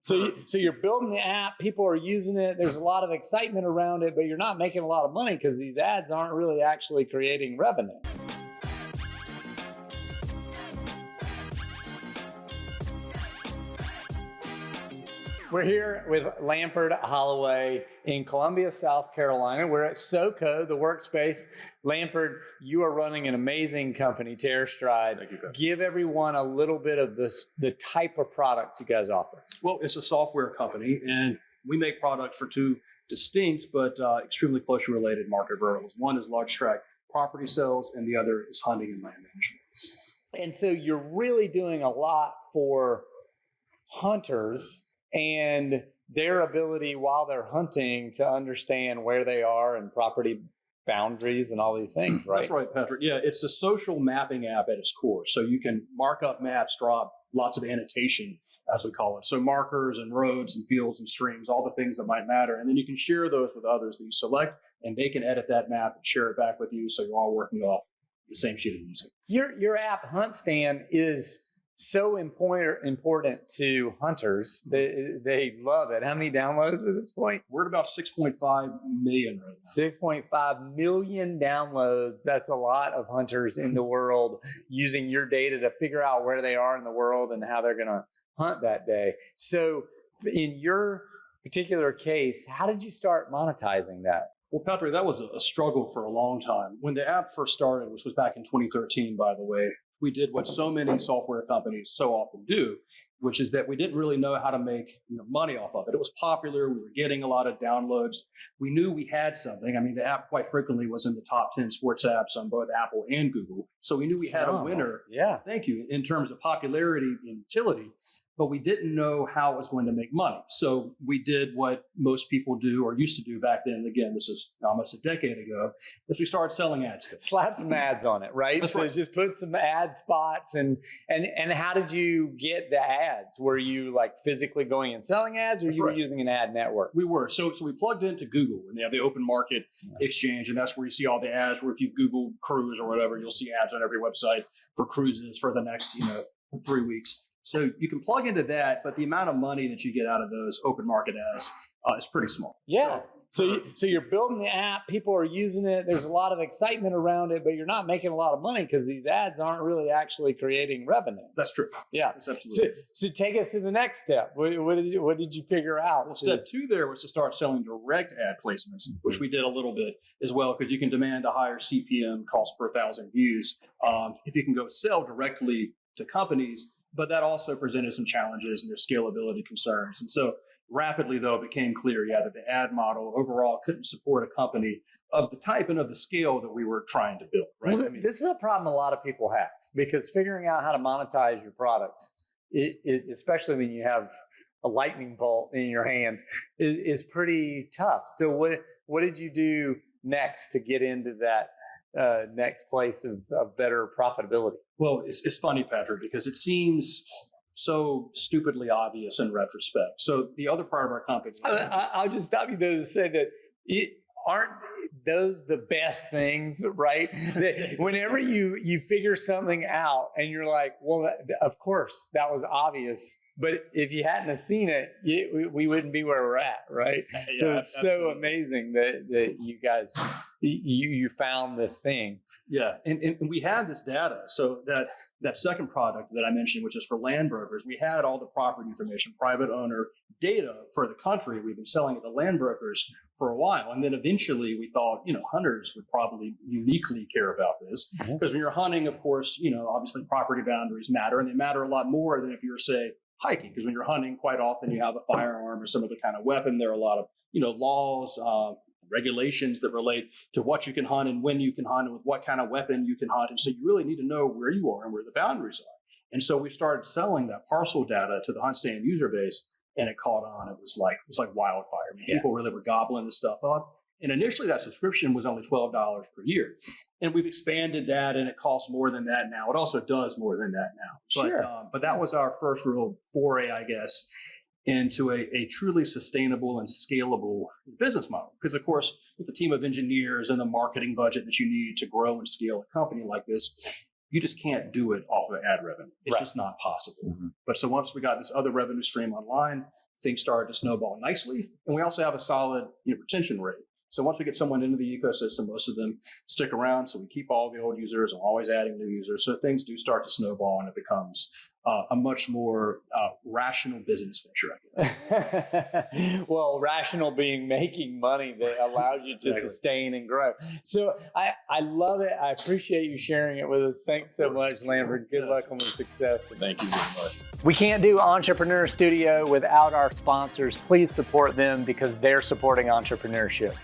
So you're building the app, people are using it, there's a lot of excitement around it, but you're not making a lot of money because these ads aren't really actually creating revenue. We're here with Lanford Holloway in Columbia, South Carolina. We're at SoCo, the workspace. Lanford, you are running an amazing company, TerraStride. Thank you, Ben. Give everyone a little bit of the type of products you guys offer. Well, it's a software company, and we make products for two distinct but extremely closely related market verticals. One is large tract property sales, and the other is hunting and land management. And so you're really doing a lot for hunters and their ability while they're hunting to understand where they are and property boundaries and all these things, right? That's right, Patrick. Yeah, it's a social mapping app at its core. So you can mark up maps, drop lots of annotation, as we call it. So markers and roads and fields and streams, all the things that might matter. And then you can share those with others that you select, and they can edit that map and share it back with you. So you're all working off the same sheet of music. Your app, HuntStand, is so important to hunters. They love it. How many downloads at this point? We're at about 6.5 million right now. 6.5 million downloads. That's a lot of hunters in the world using your data to figure out where they are in the world and how they're going to hunt that day. So in your particular case, how did you start monetizing that? Well, Patrick, that was a struggle for a long time. When the app first started, which was back in 2013, by the way, we did what so many software companies so often do, which is that we didn't really know how to make money off of it. It was popular. We were getting a lot of downloads. We knew we had something. I mean, the app quite frequently was in the top 10 sports apps on both Apple and Google. So we knew we had a winner. Yeah. Thank you. In terms of popularity and utility, but we didn't know how it was going to make money. So we did what most people do or used to do back then. Again, this is almost a decade ago, is we started selling ads. Slap some ads on it, right? That's so right. Just put some ad spots and how did you get the ads? Were you like physically going and selling ads, or That's you were right. using an ad network? We were. So we plugged into Google, and they have the open market exchange, and that's where you see all the ads, where if you Google cruise or whatever, you'll see ads on every website for cruises for the next 3 weeks. So you can plug into that, but the amount of money that you get out of those open market ads is pretty small. Yeah. So you're building the app, people are using it, there's a lot of excitement around it, but you're not making a lot of money because these ads aren't really actually creating revenue. That's true. Yeah. That's absolutely. So take us to the next step. What did you figure out? Well, step two there was to start selling direct ad placements, which we did a little bit as well, because you can demand a higher CPM, cost per 1,000 views, if you can go sell directly to companies. But that also presented some challenges and their scalability concerns. And so rapidly, though, it became clear, that the ad model overall couldn't support a company of the type and of the scale that we were trying to build. Right? Well, this is a problem a lot of people have, because figuring out how to monetize your products, especially when you have a lightning bolt in your hand, is pretty tough. So what did you do next to get into that next place of better profitability? Well, it's funny, Patrick, because it seems so stupidly obvious in retrospect. So the other part of our company... I'll just stop you there to say that aren't those the best things, right? That whenever you figure something out and you're like, well, of course, that was obvious. But if you hadn't have seen it, we wouldn't be where we're at, right? Yeah, so it's so amazing that you guys, you found this thing. Yeah, and we had this data. So that second product that I mentioned, which is for land brokers, we had all the property information, private owner data for the country. We've been selling it to land brokers for a while. And then eventually we thought, hunters would probably uniquely care about this. Because when you're hunting, of course, obviously property boundaries matter, and they matter a lot more than if you're, say, hiking. Because when you're hunting, quite often you have a firearm or some other kind of weapon. There are a lot of, laws, regulations that relate to what you can hunt and when you can hunt and with what kind of weapon you can hunt. And so you really need to know where you are and where the boundaries are. And so we started selling that parcel data to the HuntStand user base, and it caught on. It was like wildfire. I mean, people really were gobbling this stuff up. And initially that subscription was only $12 per year. And we've expanded that, and it costs more than that now. It also does more than that now. Sure. But that was our first real foray, I guess, into a truly sustainable and scalable business model. Because, of course, with the team of engineers and the marketing budget that you need to grow and scale a company like this, you just can't do it off of ad revenue. It's just not possible. But so once we got this other revenue stream online, things started to snowball nicely. And we also have a solid retention rate. So once we get someone into the ecosystem, most of them stick around. So we keep all the old users and always adding new users. So things do start to snowball, and it becomes a much more rational business venture, I guess. Well, rational being making money that allows you to sustain and grow. So I love it. I appreciate you sharing it with us. Thanks so much, Lanford. Good luck on the success. Thank you very much. We can't do Entrepreneur Studio without our sponsors. Please support them because they're supporting entrepreneurship.